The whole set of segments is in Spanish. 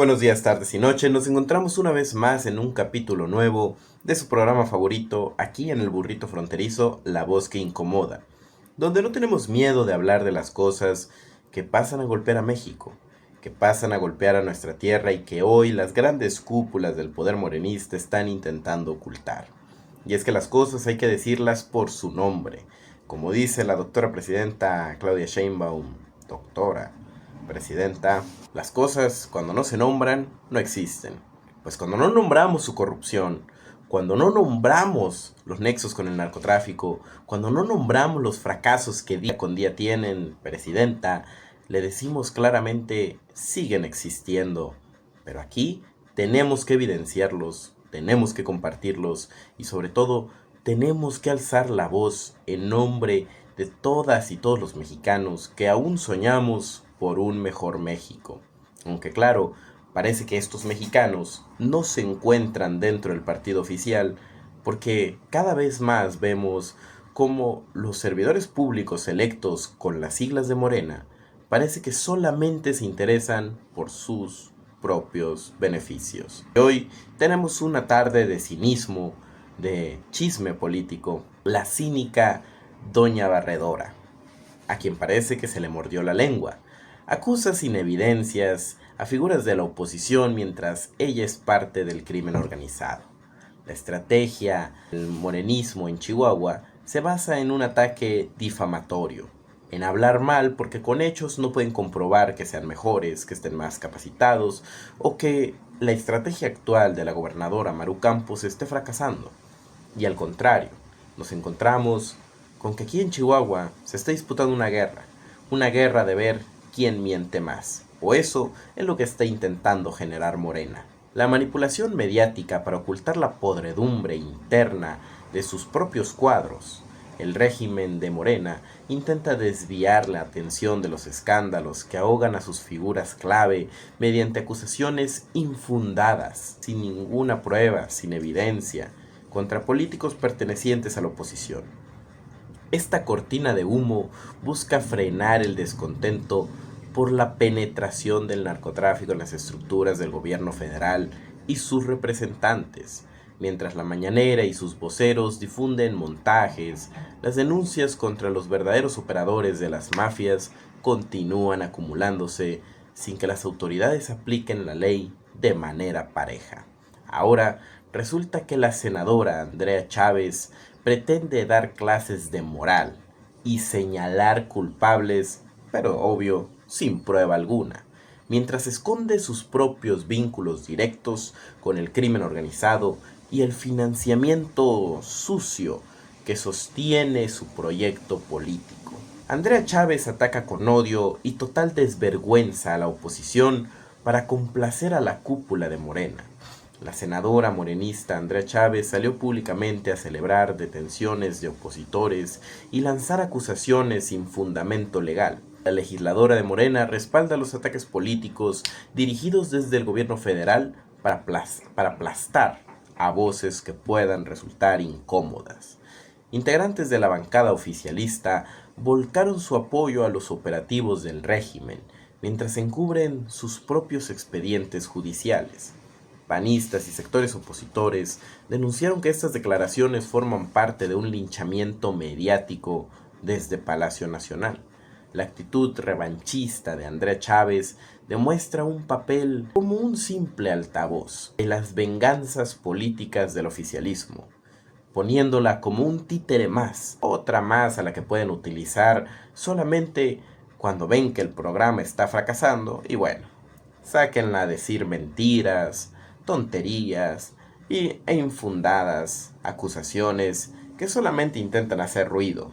Buenos días, tardes y noches. Nos encontramos una vez más en un capítulo nuevo de su programa favorito, aquí en el Burrito Fronterizo, La Voz que Incomoda, donde no tenemos miedo de hablar de las cosas que pasan a golpear a México, que pasan a golpear a nuestra tierra y que hoy las grandes cúpulas del poder morenista están intentando ocultar. Y es que las cosas hay que decirlas por su nombre. Como dice la doctora presidenta Claudia Sheinbaum, doctora presidenta, las cosas cuando no se nombran no existen. Pues cuando no nombramos su corrupción, cuando no nombramos los nexos con el narcotráfico, cuando no nombramos los fracasos que día con día tienen, presidenta, le decimos claramente siguen existiendo. Pero aquí tenemos que evidenciarlos, tenemos que compartirlos y sobre todo tenemos que alzar la voz en nombre de todas y todos los mexicanos que aún soñamos por un mejor México. Aunque claro, parece que estos mexicanos no se encuentran dentro del partido oficial porque cada vez más vemos cómo los servidores públicos electos con las siglas de Morena parece que solamente se interesan por sus propios beneficios. Y hoy tenemos una tarde de cinismo, de chisme político, la cínica Doña Barredora, a quien parece que se le mordió la lengua. Acusa sin evidencias a figuras de la oposición mientras ella es parte del crimen organizado. La estrategia del morenismo en Chihuahua se basa en un ataque difamatorio, en hablar mal porque con hechos no pueden comprobar que sean mejores, que estén más capacitados o que la estrategia actual de la gobernadora Maru Campos esté fracasando. Y al contrario, nos encontramos con que aquí en Chihuahua se está disputando una guerra de ver quién miente más, o eso es lo que está intentando generar Morena. La manipulación mediática para ocultar la podredumbre interna de sus propios cuadros. El régimen de Morena intenta desviar la atención de los escándalos que ahogan a sus figuras clave mediante acusaciones infundadas, sin ninguna prueba, sin evidencia, contra políticos pertenecientes a la oposición. Esta cortina de humo busca frenar el descontento por la penetración del narcotráfico en las estructuras del gobierno federal y sus representantes, mientras la mañanera y sus voceros difunden montajes, las denuncias contra los verdaderos operadores de las mafias continúan acumulándose sin que las autoridades apliquen la ley de manera pareja. Ahora resulta que la senadora Andrea Chávez pretende dar clases de moral y señalar culpables, pero obvio, sin prueba alguna, mientras esconde sus propios vínculos directos con el crimen organizado y el financiamiento sucio que sostiene su proyecto político. Andrea Chávez ataca con odio y total desvergüenza a la oposición para complacer a la cúpula de Morena. La senadora morenista Andrea Chávez salió públicamente a celebrar detenciones de opositores y lanzar acusaciones sin fundamento legal. La legisladora de Morena respalda los ataques políticos dirigidos desde el gobierno federal para aplastar a voces que puedan resultar incómodas. Integrantes de la bancada oficialista volcaron su apoyo a los operativos del régimen, mientras encubren sus propios expedientes judiciales. Panistas y sectores opositores denunciaron que estas declaraciones forman parte de un linchamiento mediático desde Palacio Nacional. La actitud revanchista de Andrea Chávez demuestra un papel como un simple altavoz de las venganzas políticas del oficialismo, poniéndola como un títere más, otra más a la que pueden utilizar solamente cuando ven que el programa está fracasando y bueno, sáquenla a decir mentiras, tonterías e infundadas acusaciones que solamente intentan hacer ruido.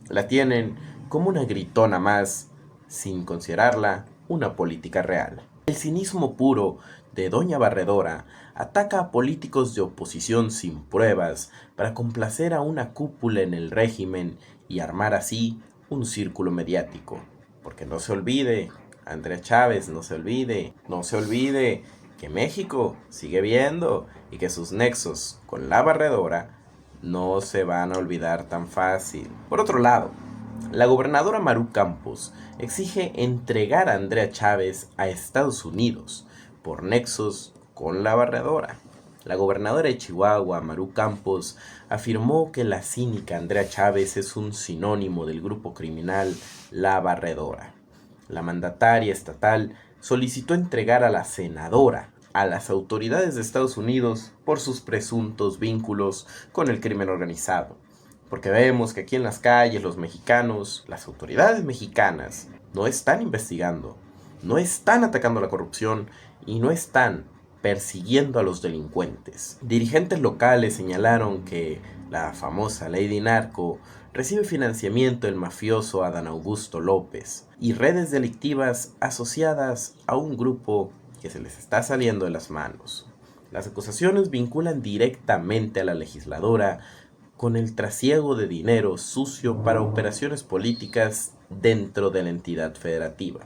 La tienen como una gritona más, sin considerarla una política real. El cinismo puro de Doña Barredora ataca a políticos de oposición sin pruebas para complacer a una cúpula en el régimen y armar así un círculo mediático. Porque no se olvide, Andrea Chávez, no se olvide que México sigue viendo y que sus nexos con la Barredora no se van a olvidar tan fácil. Por otro lado, la gobernadora Maru Campos exige entregar a Andrea Chávez a Estados Unidos por nexos con la barredora. La gobernadora de Chihuahua, Maru Campos, afirmó que la cínica Andrea Chávez es un sinónimo del grupo criminal La Barredora. La mandataria estatal solicitó entregar a la senadora a las autoridades de Estados Unidos por sus presuntos vínculos con el crimen organizado. Porque vemos que aquí en las calles los mexicanos, las autoridades mexicanas, no están investigando, no están atacando la corrupción y no están persiguiendo a los delincuentes. Dirigentes locales señalaron que la famosa Lady Narco recibe financiamiento del mafioso Adán Augusto López y redes delictivas asociadas a un grupo que se les está saliendo de las manos. Las acusaciones vinculan directamente a la legisladora con el trasiego de dinero sucio para operaciones políticas dentro de la entidad federativa.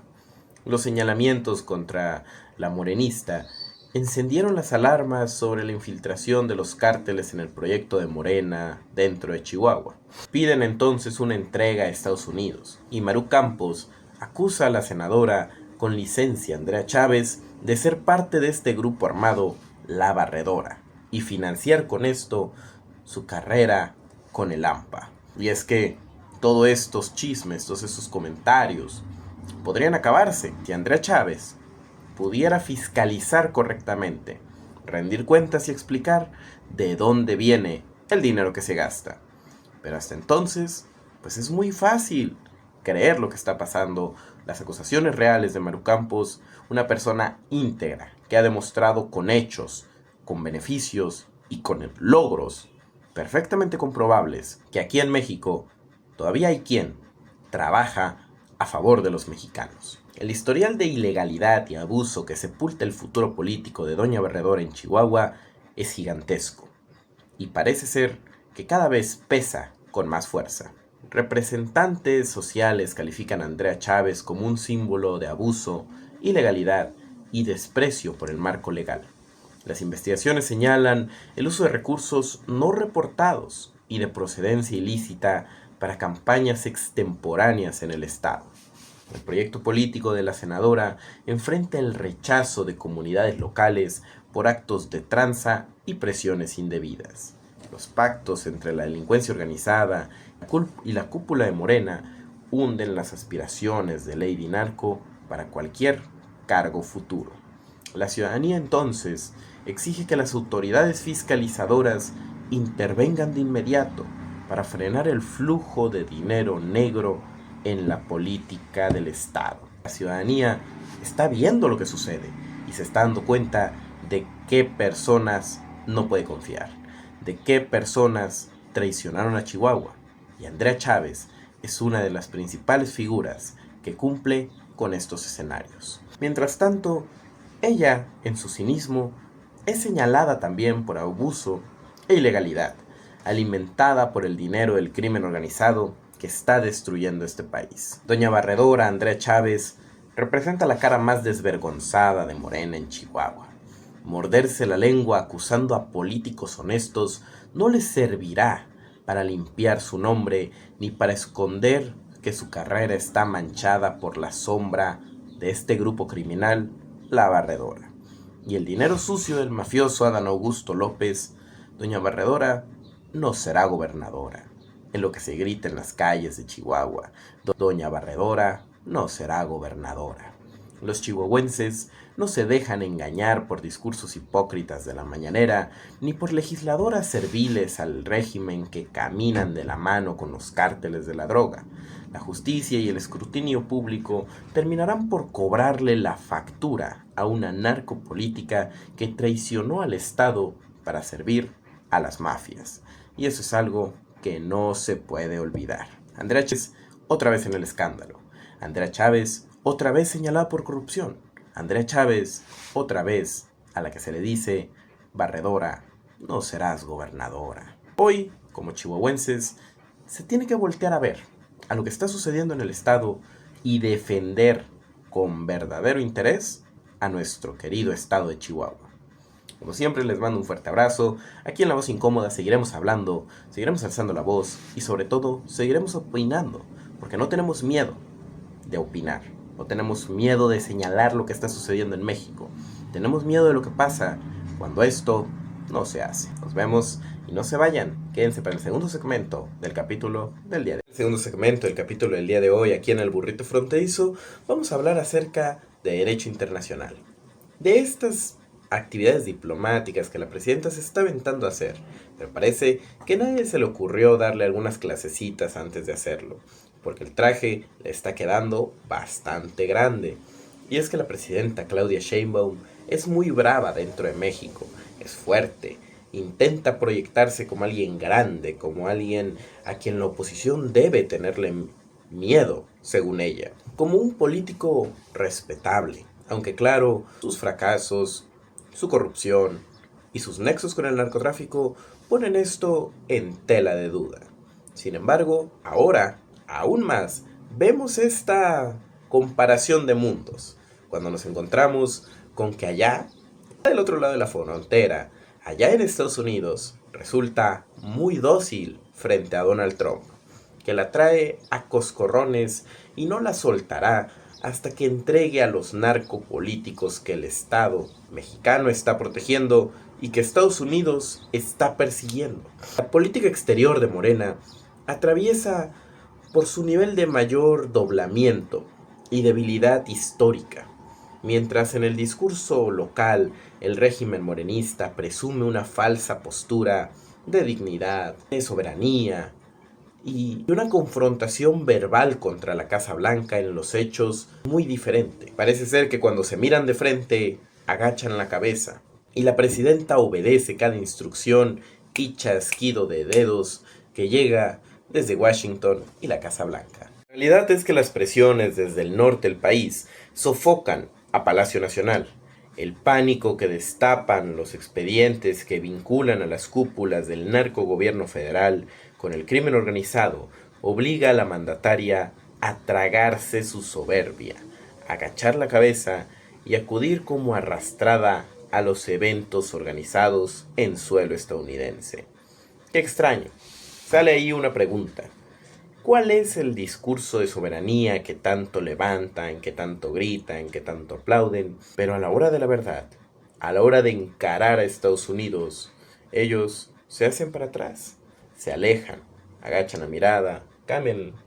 Los señalamientos contra la morenista encendieron las alarmas sobre la infiltración de los cárteles en el proyecto de Morena dentro de Chihuahua. Piden entonces una entrega a Estados Unidos y Maru Campos acusa a la senadora con licencia Andrea Chávez de ser parte de este grupo armado La Barredora y financiar con esto su carrera con el AMPA. Y es que todos estos chismes, todos esos comentarios podrían acabarse que Andrea Chávez pudiera fiscalizar correctamente, rendir cuentas y explicar de dónde viene el dinero que se gasta. Pero hasta entonces, pues es muy fácil creer lo que está pasando. Las acusaciones reales de Maru Campos, una persona íntegra que ha demostrado con hechos, con beneficios y con logros perfectamente comprobables que aquí en México todavía hay quien trabaja a favor de los mexicanos. El historial de ilegalidad y abuso que sepulta el futuro político de Doña Barredora en Chihuahua es gigantesco y parece ser que cada vez pesa con más fuerza. Representantes sociales califican a Andrea Chávez como un símbolo de abuso, ilegalidad y desprecio por el marco legal. Las investigaciones señalan el uso de recursos no reportados y de procedencia ilícita para campañas extemporáneas en el Estado. El proyecto político de la senadora enfrenta el rechazo de comunidades locales por actos de tranza y presiones indebidas. Los pactos entre la delincuencia organizada y la cúpula de Morena hunden las aspiraciones de Lady Narco para cualquier cargo futuro. La ciudadanía entonces exige que las autoridades fiscalizadoras intervengan de inmediato para frenar el flujo de dinero negro en la política del Estado. La ciudadanía está viendo lo que sucede y se está dando cuenta de qué personas no puede confiar, de qué personas traicionaron a Chihuahua. Y Andrea Chávez es una de las principales figuras que cumple con estos escenarios. Mientras tanto, ella, en su cinismo, es señalada también por abuso e ilegalidad, alimentada por el dinero del crimen organizado que está destruyendo este país. Doña Barredora, Andrea Chávez, representa la cara más desvergonzada de Morena en Chihuahua. Morderse la lengua acusando a políticos honestos no les servirá para limpiar su nombre ni para esconder que su carrera está manchada por la sombra de este grupo criminal, La Barredora. Y el dinero sucio del mafioso Adán Augusto López, Doña Barredora no será gobernadora. En lo que se grita en las calles de Chihuahua, Doña Barredora no será gobernadora. Los chihuahuenses no se dejan engañar por discursos hipócritas de la mañanera, ni por legisladoras serviles al régimen que caminan de la mano con los cárteles de la droga. La justicia y el escrutinio público terminarán por cobrarle la factura a una narcopolítica que traicionó al Estado para servir a las mafias. Y eso es algo que no se puede olvidar. Andrea Chávez otra vez en el escándalo. Andrea Chávez otra vez señalada por corrupción. Andrea Chávez otra vez a la que se le dice: Barredora, no serás gobernadora. Hoy, como chihuahuenses, se tiene que voltear a ver a lo que está sucediendo en el estado y defender con verdadero interés a nuestro querido estado de Chihuahua. Como siempre, les mando un fuerte abrazo. Aquí en La Voz Incómoda seguiremos hablando, seguiremos alzando la voz y sobre todo seguiremos opinando, porque no tenemos miedo de opinar, no tenemos miedo de señalar lo que está sucediendo en México. tenemos miedo de lo que pasa cuando esto no se hace. Nos vemos y no se vayan. Quédense para el segundo segmento del capítulo del día de hoy. El segundo segmento del capítulo del día de hoy, aquí en el Burrito Fronterizo, vamos a hablar acerca de derecho internacional. De estas actividades diplomáticas que la presidenta se está aventando a hacer, pero parece que a nadie se le ocurrió darle algunas clasecitas antes de hacerlo, porque el traje le está quedando bastante grande. Y es que la presidenta Claudia Sheinbaum es muy brava dentro de México, es fuerte, intenta proyectarse como alguien grande, como alguien a quien la oposición debe tenerle miedo, según ella, como un político respetable, aunque claro, sus fracasos, su corrupción y sus nexos con el narcotráfico ponen esto en tela de duda. Sin embargo, ahora, aún más, vemos esta comparación de mundos, cuando nos encontramos con que allá, del otro lado de la frontera, allá en Estados Unidos, resulta muy dócil frente a Donald Trump, que la trae a coscorrones y no la soltará hasta que entregue a los narcopolíticos que el Estado mexicano está protegiendo y que Estados Unidos está persiguiendo. La política exterior de Morena atraviesa por su nivel de mayor doblamiento y debilidad histórica. Mientras en el discurso local el régimen morenista presume una falsa postura de dignidad, de soberanía y una confrontación verbal contra la Casa Blanca, en los hechos muy diferente. Parece ser que cuando se miran de frente agachan la cabeza y la presidenta obedece cada instrucción y chasquido de dedos que llega desde Washington y la Casa Blanca. La realidad es que las presiones desde el norte del país sofocan a Palacio Nacional. El pánico que destapan los expedientes que vinculan a las cúpulas del narcogobierno federal con el crimen organizado obliga a la mandataria a tragarse su soberbia, agachar la cabeza y acudir como arrastrada a los eventos organizados en suelo estadounidense. Qué extraño. Sale ahí una pregunta. ¿Cuál es el discurso de soberanía que tanto levantan, que tanto gritan, que tanto aplauden? Pero a la hora de la verdad, a la hora de encarar a Estados Unidos, ellos se hacen para atrás, se alejan, agachan la mirada,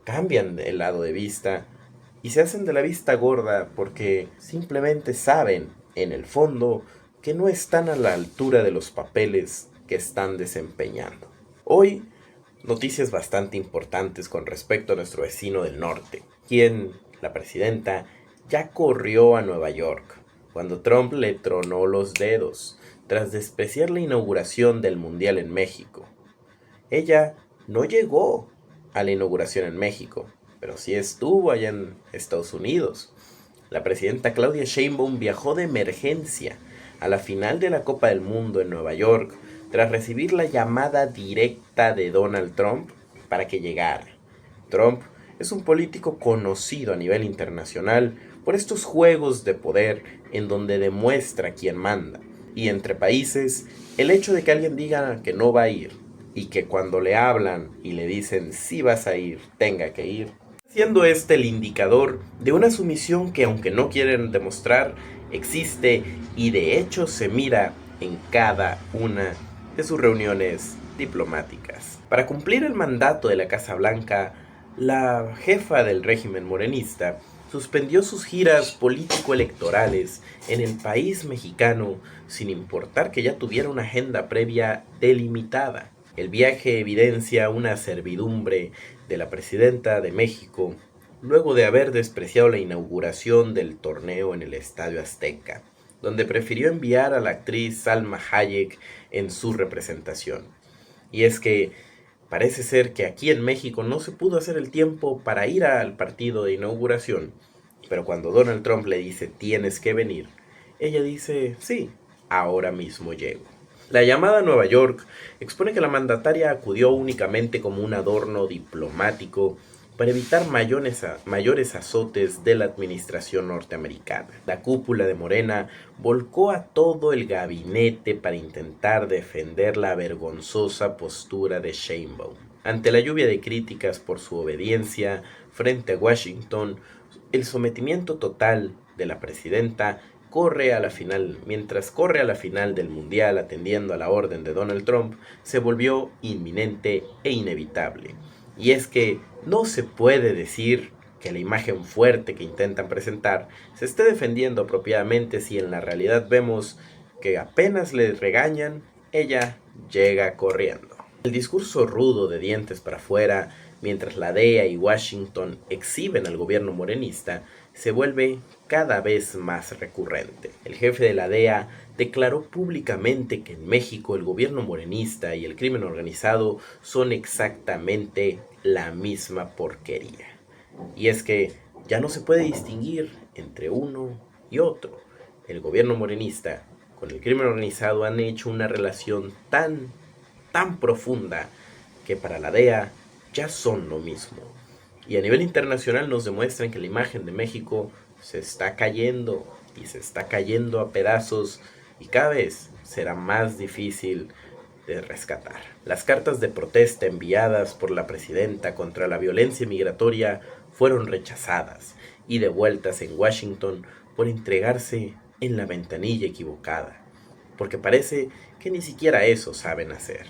cambian el lado de vista y se hacen de la vista gorda porque simplemente saben, en el fondo, que no están a la altura de los papeles que están desempeñando. Hoy, noticias bastante importantes con respecto a nuestro vecino del norte, quien, la presidenta, ya corrió a Nueva York cuando Trump le tronó los dedos tras despreciar la inauguración del Mundial en México. Ella no llegó a la inauguración en México, pero sí estuvo allá en Estados Unidos. La presidenta Claudia Sheinbaum viajó de emergencia a la final de la Copa del Mundo en Nueva York tras recibir la llamada directa de Donald Trump para que llegara. Trump es un político conocido a nivel internacional por estos juegos de poder en donde demuestra quién manda. Y entre países, el hecho de que alguien diga que no va a ir y que cuando le hablan y le dicen sí vas a ir, tenga que ir, siendo este el indicador de una sumisión que, aunque no quieren demostrar, existe y de hecho se mira en cada una de sus reuniones diplomáticas. Para cumplir el mandato de la Casa Blanca, la jefa del régimen morenista suspendió sus giras político-electorales en el país mexicano sin importar que ya tuviera una agenda previa delimitada. El viaje evidencia una servidumbre de la presidenta de México luego de haber despreciado la inauguración del torneo en el Estadio Azteca, donde prefirió enviar a la actriz Salma Hayek en su representación. Y es que parece ser que aquí en México no se pudo hacer el tiempo para ir al partido de inauguración, pero cuando Donald Trump le dice tienes que venir, ella dice sí, ahora mismo llego. La llamada a Nueva York expone que la mandataria acudió únicamente como un adorno diplomático para evitar mayores azotes de la administración norteamericana. La cúpula de Morena volcó a todo el gabinete para intentar defender la vergonzosa postura de Sheinbaum. Ante la lluvia de críticas por su obediencia frente a Washington, el sometimiento total de la presidenta mientras corre a la final del Mundial atendiendo a la orden de Donald Trump, se volvió inminente e inevitable. Y es que no se puede decir que la imagen fuerte que intentan presentar se esté defendiendo apropiadamente si en la realidad vemos que apenas le regañan, ella llega corriendo. El discurso rudo de dientes para afuera, mientras la DEA y Washington exhiben al gobierno morenista, se vuelve cada vez más recurrente. El jefe de la DEA declaró públicamente que en México el gobierno morenista y el crimen organizado son exactamente la misma porquería. Y es que ya no se puede distinguir entre uno y otro. El gobierno morenista con el crimen organizado han hecho una relación tan profunda que para la DEA ya son lo mismo. Y a nivel internacional nos demuestran que la imagen de México se está cayendo y se está cayendo a pedazos y cada vez será más difícil de rescatar. Las cartas de protesta enviadas por la presidenta contra la violencia migratoria fueron rechazadas y devueltas en Washington por entregarse en la ventanilla equivocada, porque parece que ni siquiera eso saben hacer.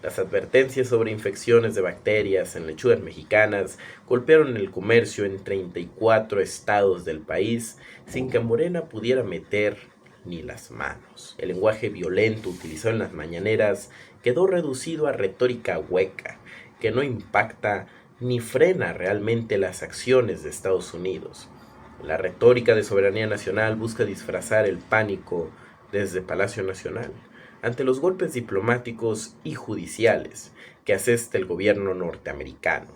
Las advertencias sobre infecciones de bacterias en lechugas mexicanas golpearon el comercio en 34 estados del país sin que Morena pudiera meter ni las manos. El lenguaje violento utilizado en las mañaneras quedó reducido a retórica hueca que no impacta ni frena realmente las acciones de Estados Unidos. La retórica de soberanía nacional busca disfrazar el pánico desde Palacio Nacional ante los golpes diplomáticos y judiciales que asesta el gobierno norteamericano.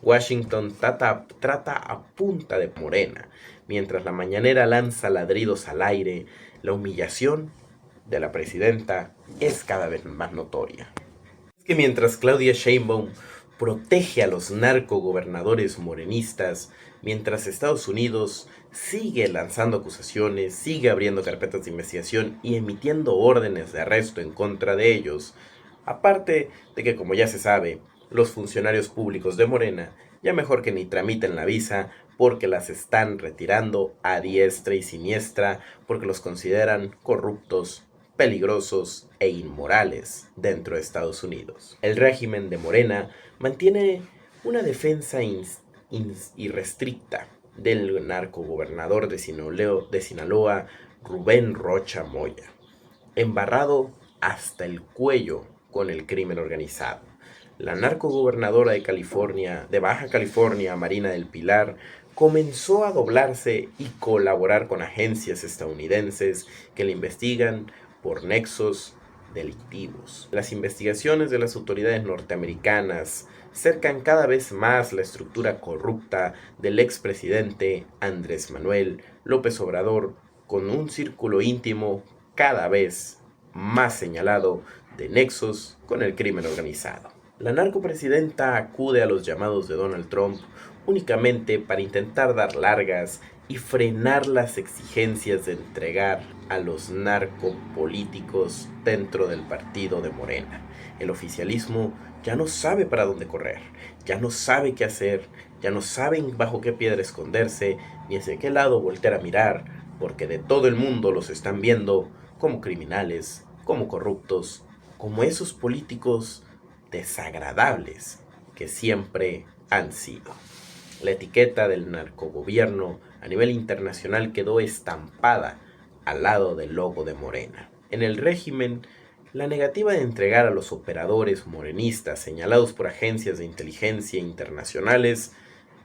Washington trata a punta de Morena, mientras la mañanera lanza ladridos al aire. La humillación de la presidenta es cada vez más notoria. Es que mientras Claudia Sheinbaum protege a los narcogobernadores morenistas, mientras Estados Unidos sigue lanzando acusaciones, sigue abriendo carpetas de investigación y emitiendo órdenes de arresto en contra de ellos, aparte de que, como ya se sabe, los funcionarios públicos de Morena ya mejor que ni tramiten la visa porque las están retirando a diestra y siniestra porque los consideran corruptos, peligrosos e inmorales dentro de Estados Unidos. El régimen de Morena mantiene una defensa irrestricta del narcogobernador de Sinaloa, Rubén Rocha Moya, embarrado hasta el cuello con el crimen organizado. La narcogobernadora de Baja California, Marina del Pilar, comenzó a doblarse y colaborar con agencias estadounidenses que le investigan por nexos delictivos. Las investigaciones de las autoridades norteamericanas cercan cada vez más la estructura corrupta del expresidente Andrés Manuel López Obrador, con un círculo íntimo cada vez más señalado de nexos con el crimen organizado. La narcopresidenta acude a los llamados de Donald Trump únicamente para intentar dar largas y frenar las exigencias de entregar a los narcopolíticos dentro del partido de Morena. El oficialismo ya no sabe para dónde correr, ya no sabe qué hacer, ya no saben bajo qué piedra esconderse, ni hacia qué lado voltear a mirar, porque de todo el mundo los están viendo como criminales, como corruptos, como esos políticos desagradables que siempre han sido. La etiqueta del narcogobierno a nivel internacional quedó estampada al lado del logo de Morena. En el régimen, la negativa de entregar a los operadores morenistas señalados por agencias de inteligencia internacionales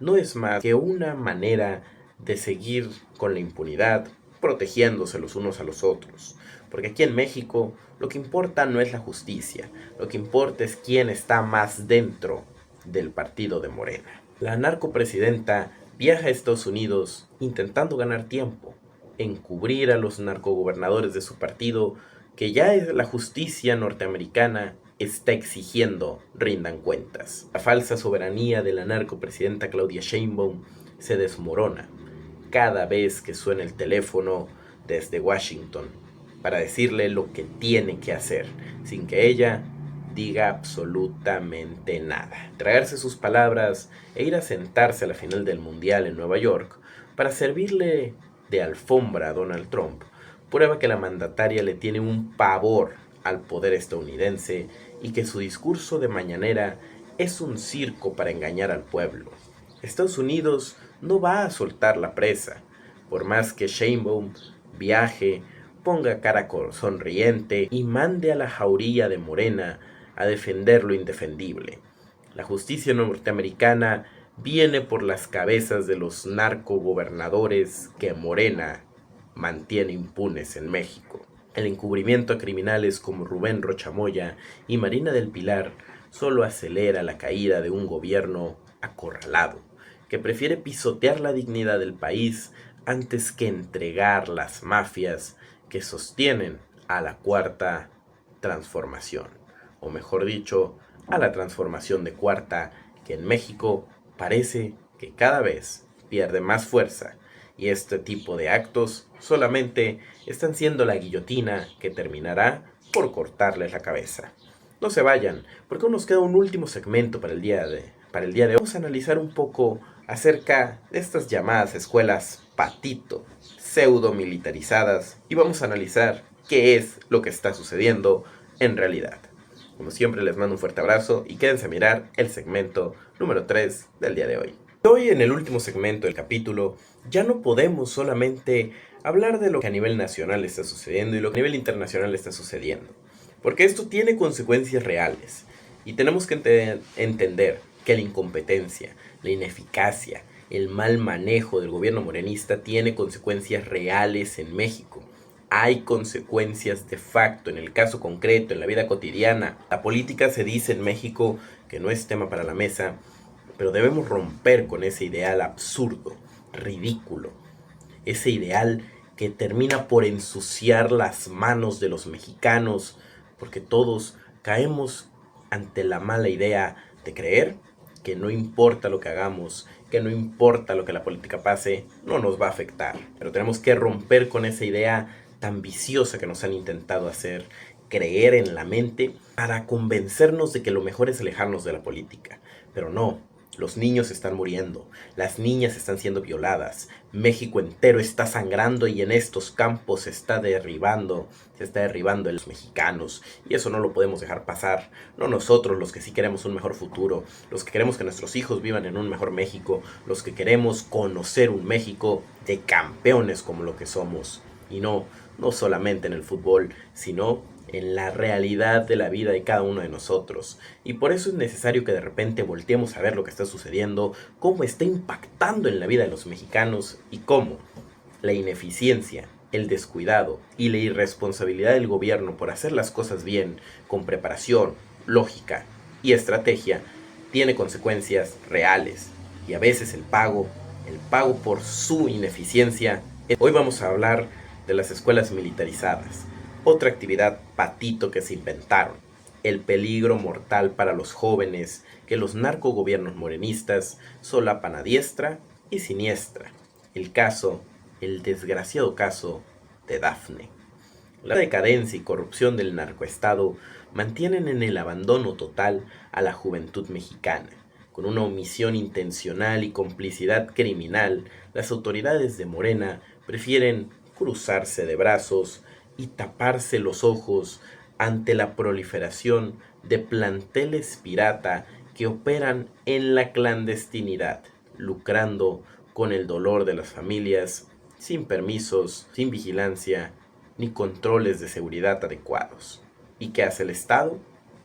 no es más que una manera de seguir con la impunidad, protegiéndose los unos a los otros. Porque aquí en México lo que importa no es la justicia, lo que importa es quién está más dentro del partido de Morena. La narcopresidenta viaja a Estados Unidos intentando ganar tiempo, encubrir a los narcogobernadores de su partido que ya la justicia norteamericana está exigiendo rindan cuentas. La falsa soberanía de la narcopresidenta Claudia Sheinbaum se desmorona cada vez que suena el teléfono desde Washington para decirle lo que tiene que hacer, sin que ella diga absolutamente nada. Tragarse sus palabras e ir a sentarse a la final del Mundial en Nueva York para servirle de alfombra a Donald Trump prueba que la mandataria le tiene un pavor al poder estadounidense y que su discurso de mañanera es un circo para engañar al pueblo. Estados Unidos no va a soltar la presa, por más que Sheinbaum viaje, ponga cara sonriente y mande a la jauría de Morena a defender lo indefendible. La justicia norteamericana viene por las cabezas de los narcogobernadores que Morena mantiene impunes en México. El encubrimiento a criminales como Rubén Rochamoya y Marina del Pilar solo acelera la caída de un gobierno acorralado, que prefiere pisotear la dignidad del país antes que entregar las mafias que sostienen a la cuarta transformación, o mejor dicho, a la transformación de cuarta, que en México parece que cada vez pierde más fuerza, y este tipo de actos solamente están siendo la guillotina que terminará por cortarles la cabeza. No se vayan, porque aún nos queda un último segmento para el día de hoy. Vamos a analizar un poco acerca de estas llamadas escuelas patito, pseudo militarizadas, y vamos a analizar qué es lo que está sucediendo en realidad. Como siempre, les mando un fuerte abrazo y quédense a mirar el segmento número 3 del día de hoy. Hoy, en el último segmento del capítulo, ya no podemos solamente hablar de lo que a nivel nacional está sucediendo y lo que a nivel internacional está sucediendo, porque esto tiene consecuencias reales y tenemos que entender que la incompetencia, la ineficacia, el mal manejo del gobierno morenista tiene consecuencias reales en México. Hay consecuencias de facto en el caso concreto, en la vida cotidiana. La política se dice en México que no es tema para la mesa, pero debemos romper con ese ideal absurdo, ridículo, ese ideal que termina por ensuciar las manos de los mexicanos, porque todos caemos ante la mala idea de creer que no importa lo que hagamos, que no importa lo que la política pase, no nos va a afectar. Pero tenemos que romper con esa idea tan viciosa que nos han intentado hacer creer en la mente para convencernos de que lo mejor es alejarnos de la política. Pero no, los niños están muriendo, las niñas están siendo violadas, México entero está sangrando y en estos campos se está derribando a los mexicanos, y eso no lo podemos dejar pasar. No nosotros, los que sí queremos un mejor futuro, los que queremos que nuestros hijos vivan en un mejor México, los que queremos conocer un México de campeones como lo que somos, y no solamente en el fútbol, sino en la realidad de la vida de cada uno de nosotros. Y por eso es necesario que de repente volteemos a ver lo que está sucediendo, cómo está impactando en la vida de los mexicanos y cómo la ineficiencia, el descuidado y la irresponsabilidad del gobierno por hacer las cosas bien, con preparación, lógica y estrategia, tiene consecuencias reales. Y a veces el pago por su ineficiencia. Hoy vamos a hablar de las escuelas militarizadas, otra actividad patito que se inventaron, el peligro mortal para los jóvenes que los narcogobiernos morenistas solapan a diestra y siniestra. El desgraciado caso de Dafne. La decadencia y corrupción del narcoestado mantienen en el abandono total a la juventud mexicana. Con una omisión intencional y complicidad criminal, las autoridades de Morena prefieren cruzarse de brazos y taparse los ojos ante la proliferación de planteles pirata que operan en la clandestinidad, lucrando con el dolor de las familias, sin permisos, sin vigilancia, ni controles de seguridad adecuados. ¿Y qué hace el Estado?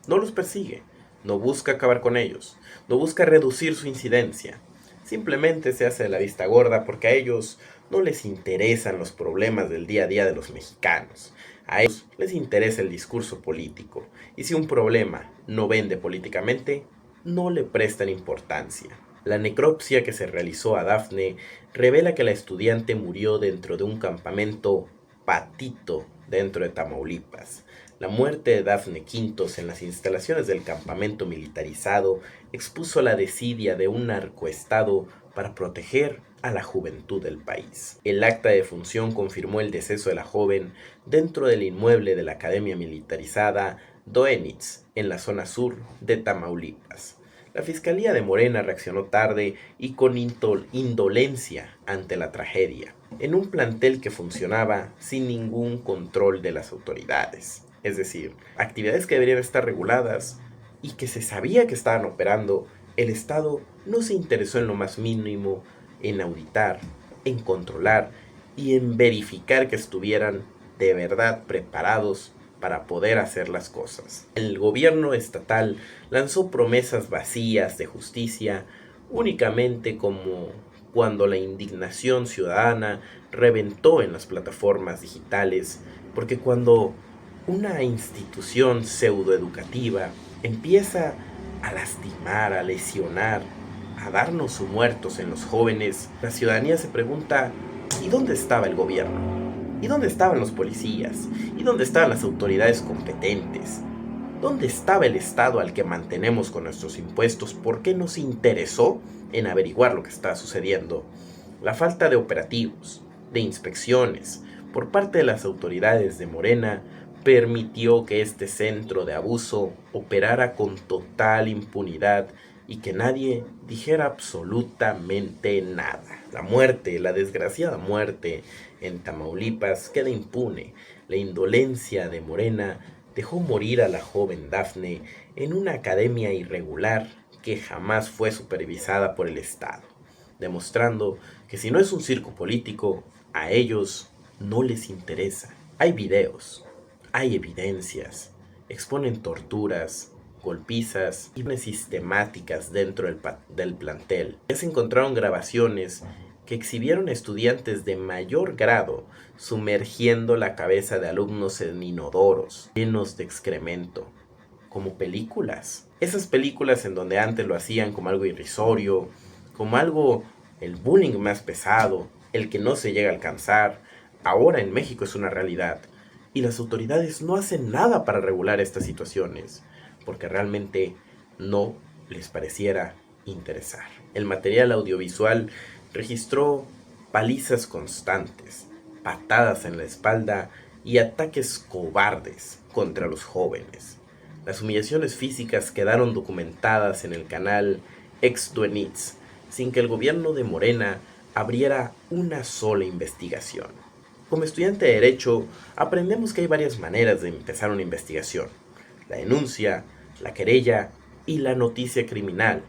No los persigue, no busca acabar con ellos, no busca reducir su incidencia. Simplemente se hace de la vista gorda porque a ellos no les interesan los problemas del día a día de los mexicanos. A ellos les interesa el discurso político, y si un problema no vende políticamente, no le prestan importancia. La necropsia que se realizó a Dafne revela que la estudiante murió dentro de un campamento patito dentro de Tamaulipas. La muerte de Dafne Quintos en las instalaciones del campamento militarizado expuso la desidia de un narcoestado para proteger a la juventud del país. El acta de defunción confirmó el deceso de la joven dentro del inmueble de la Academia Militarizada Doenitz, en la zona sur de Tamaulipas. La Fiscalía de Morena reaccionó tarde y con indolencia ante la tragedia, en un plantel que funcionaba sin ningún control de las autoridades. Es decir, actividades que deberían estar reguladas y que se sabía que estaban operando, el Estado no se interesó en lo más mínimo en auditar, en controlar y en verificar que estuvieran de verdad preparados para poder hacer las cosas. El gobierno estatal lanzó promesas vacías de justicia únicamente como cuando la indignación ciudadana reventó en las plataformas digitales, porque cuando una institución pseudoeducativa empieza a lastimar, a lesionar, a darnos muertos en los jóvenes, la ciudadanía se pregunta, ¿y dónde estaba el gobierno? ¿Y dónde estaban los policías? ¿Y dónde estaban las autoridades competentes? ¿Dónde estaba el Estado al que mantenemos con nuestros impuestos? ¿Por qué no se interesó en averiguar lo que está sucediendo? La falta de operativos, de inspecciones, por parte de las autoridades de Morena permitió que este centro de abuso operara con total impunidad y que nadie dijera absolutamente nada. La muerte, la desgraciada muerte en Tamaulipas queda impune. La indolencia de Morena dejó morir a la joven Dafne en una academia irregular que jamás fue supervisada por el Estado, demostrando que si no es un circo político, a ellos no les interesa. Hay videos, hay evidencias, exponen torturas, golpizas y sistemáticas dentro del plantel. Ya se encontraron grabaciones que exhibieron estudiantes de mayor grado sumergiendo la cabeza de alumnos en inodoros llenos de excremento, como películas. Esas películas en donde antes lo hacían como algo irrisorio, como algo, el bullying más pesado, el que no se llega a alcanzar, ahora en México es una realidad. Y las autoridades no hacen nada para regular estas situaciones, porque realmente no les pareciera interesar. El material audiovisual registró palizas constantes, patadas en la espalda y ataques cobardes contra los jóvenes. Las humillaciones físicas quedaron documentadas en el canal X-Duenitz, sin que el gobierno de Morena abriera una sola investigación. Como estudiante de Derecho, aprendemos que hay varias maneras de empezar una investigación: la denuncia, la querella y la noticia criminal.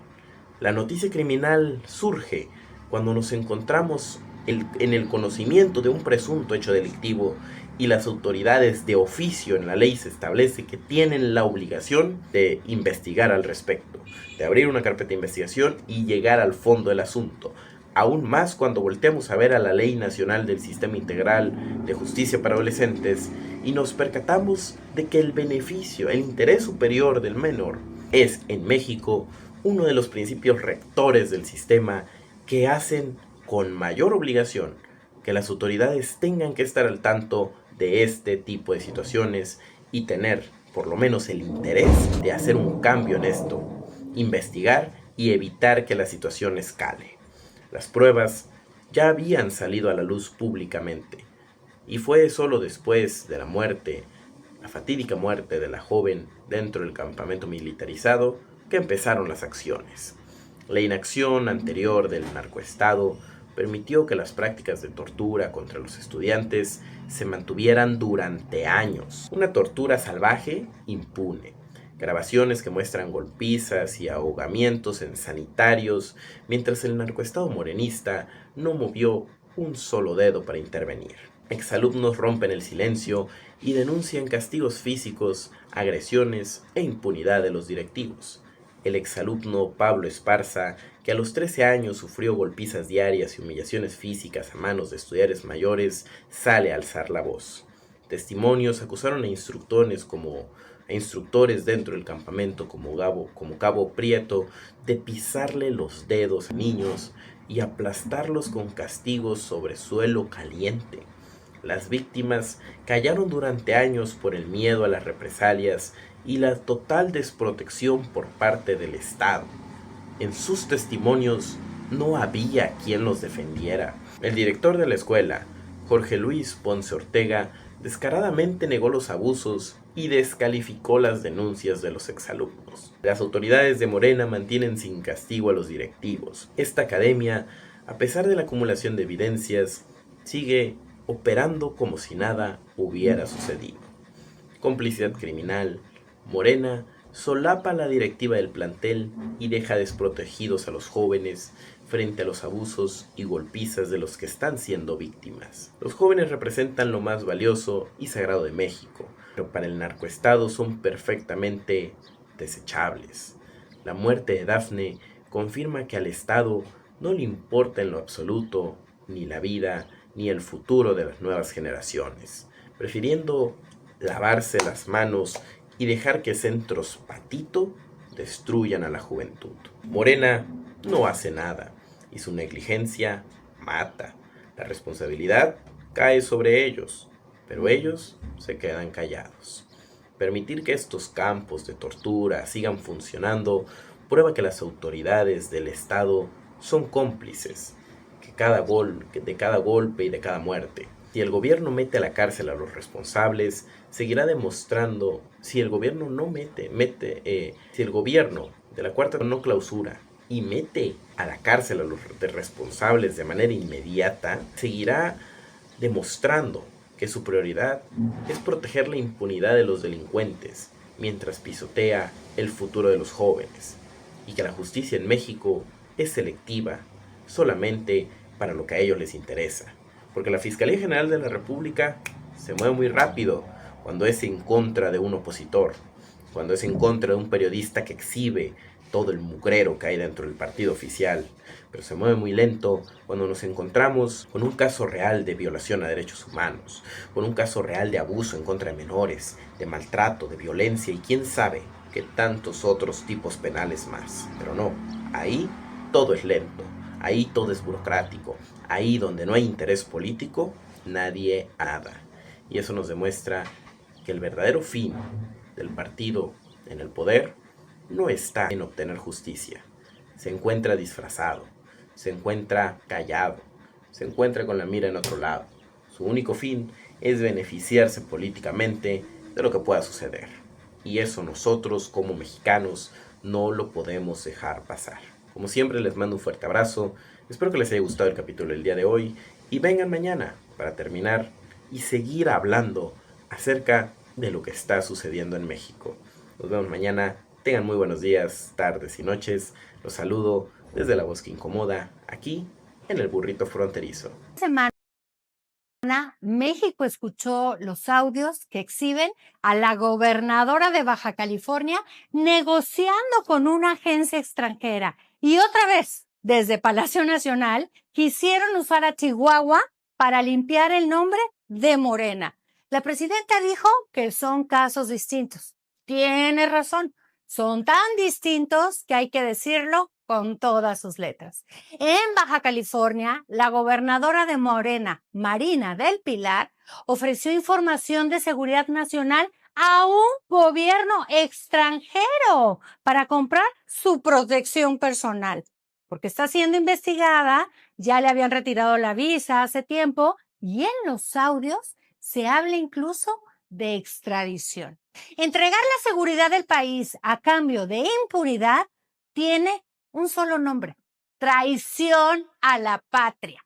La noticia criminal surge cuando nos encontramos en el conocimiento de un presunto hecho delictivo y las autoridades de oficio en la ley se establece que tienen la obligación de investigar al respecto, de abrir una carpeta de investigación y llegar al fondo del asunto. Aún más cuando volteamos a ver a la Ley Nacional del Sistema Integral de Justicia para Adolescentes y nos percatamos de que el beneficio, el interés superior del menor es en México uno de los principios rectores del sistema que hacen con mayor obligación que las autoridades tengan que estar al tanto de este tipo de situaciones y tener por lo menos el interés de hacer un cambio en esto, investigar y evitar que la situación escale. Las pruebas ya habían salido a la luz públicamente y fue solo después de la muerte, la fatídica muerte de la joven dentro del campamento militarizado, que empezaron las acciones. La inacción anterior del narcoestado permitió que las prácticas de tortura contra los estudiantes se mantuvieran durante años. Una tortura salvaje, impune. Grabaciones que muestran golpizas y ahogamientos en sanitarios, mientras el narcoestado morenista no movió un solo dedo para intervenir. Exalumnos rompen el silencio y denuncian castigos físicos, agresiones e impunidad de los directivos. El exalumno Pablo Esparza, que a los 13 años sufrió golpizas diarias y humillaciones físicas a manos de estudiantes mayores, sale a alzar la voz. Testimonios acusaron a instructores dentro del campamento como Cabo Prieto de pisarle los dedos a niños y aplastarlos con castigos sobre suelo caliente. Las víctimas callaron durante años por el miedo a las represalias y la total desprotección por parte del Estado. En sus testimonios no había quien los defendiera. El director de la escuela, Jorge Luis Ponce Ortega, descaradamente negó los abusos y descalificó las denuncias de los exalumnos. Las autoridades de Morena mantienen sin castigo a los directivos. Esta academia, a pesar de la acumulación de evidencias, sigue operando como si nada hubiera sucedido. Complicidad criminal, Morena solapa la directiva del plantel y deja desprotegidos a los jóvenes frente a los abusos y golpizas de los que están siendo víctimas. Los jóvenes representan lo más valioso y sagrado de México, pero para el narcoestado son perfectamente desechables. La muerte de Dafne confirma que al Estado no le importa en lo absoluto ni la vida ni el futuro de las nuevas generaciones, prefiriendo lavarse las manos y dejar que centros patito destruyan a la juventud. Morena no hace nada y su negligencia mata. La responsabilidad cae sobre ellos, pero ellos se quedan callados. Permitir que estos campos de tortura sigan funcionando prueba que las autoridades del Estado son cómplices de cada golpe y de cada muerte. Si el gobierno mete a la cárcel a los responsables, seguirá demostrando, si el gobierno si el gobierno de la cuarta no clausura y mete a la cárcel a los responsables de manera inmediata, seguirá demostrando que su prioridad es proteger la impunidad de los delincuentes mientras pisotea el futuro de los jóvenes, y que la justicia en México es selectiva solamente para lo que a ellos les interesa, porque la Fiscalía General de la República se mueve muy rápido cuando es en contra de un opositor, cuando es en contra de un periodista que exhibe todo el mugrero que hay dentro del partido oficial, pero se mueve muy lento cuando nos encontramos con un caso real de violación a derechos humanos, con un caso real de abuso en contra de menores, de maltrato, de violencia y quién sabe qué tantos otros tipos penales más. Pero no, ahí todo es lento, ahí todo es burocrático, ahí donde no hay interés político, nadie nada. Y eso nos demuestra que el verdadero fin del partido en el poder no está en obtener justicia. Se encuentra disfrazado, se encuentra callado, se encuentra con la mira en otro lado. Su único fin es beneficiarse políticamente de lo que pueda suceder. Y eso nosotros como mexicanos no lo podemos dejar pasar. Como siempre les mando un fuerte abrazo, espero que les haya gustado el capítulo del día de hoy y vengan mañana para terminar y seguir hablando acerca de lo que está sucediendo en México. Nos vemos mañana, tengan muy buenos días, tardes y noches, los saludo desde la voz que incomoda, aquí en el burrito fronterizo. Semana México escuchó los audios que exhiben a la gobernadora de Baja California negociando con una agencia extranjera. Y otra vez, desde Palacio Nacional, quisieron usar a Chihuahua para limpiar el nombre de Morena. La presidenta dijo que son casos distintos. Tiene razón, son tan distintos que hay que decirlo con todas sus letras. En Baja California, la gobernadora de Morena, Marina del Pilar, ofreció información de seguridad nacional a un gobierno extranjero para comprar su protección personal, porque está siendo investigada, ya le habían retirado la visa hace tiempo y en los audios se habla incluso de extradición. Entregar la seguridad del país a cambio de impunidad tiene un solo nombre: traición a la patria.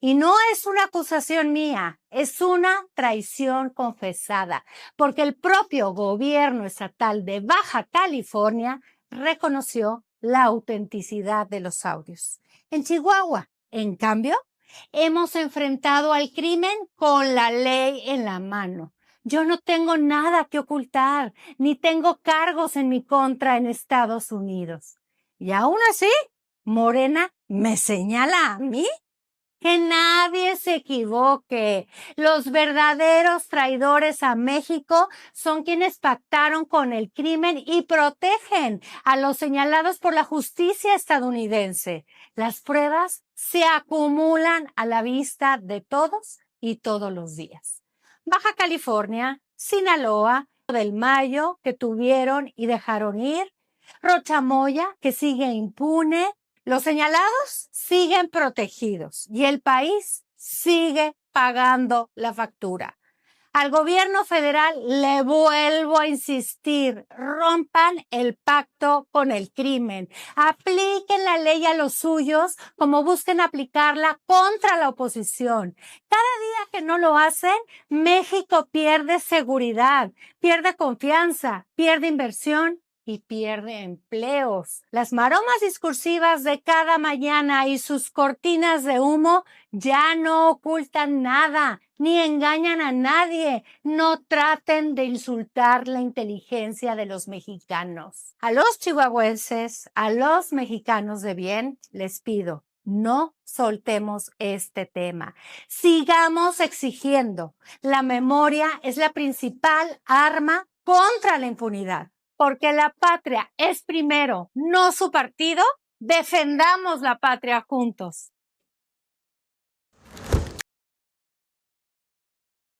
Y no es una acusación mía, es una traición confesada, porque el propio gobierno estatal de Baja California reconoció la autenticidad de los audios. En Chihuahua, en cambio, hemos enfrentado al crimen con la ley en la mano. Yo no tengo nada que ocultar, ni tengo cargos en mi contra en Estados Unidos. Y aún así, Morena me señala a mí. Que nadie se equivoque. Los verdaderos traidores a México son quienes pactaron con el crimen y protegen a los señalados por la justicia estadounidense. Las pruebas se acumulan a la vista de todos y todos los días. Baja California, Sinaloa, del Mayo, que tuvieron y dejaron ir, Rochamoya, que sigue impune. Los señalados siguen protegidos y el país sigue pagando la factura. Al gobierno federal le vuelvo a insistir, rompan el pacto con el crimen, apliquen la ley a los suyos como busquen aplicarla contra la oposición. Cada día que no lo hacen, México pierde seguridad, pierde confianza, pierde inversión y pierde empleos. Las maromas discursivas de cada mañana y sus cortinas de humo ya no ocultan nada, ni engañan a nadie. No traten de insultar la inteligencia de los mexicanos. A los chihuahuenses, a los mexicanos de bien, les pido, no soltemos este tema. Sigamos exigiendo. La memoria es la principal arma contra la impunidad. Porque la patria es primero, no su partido. Defendamos la patria juntos.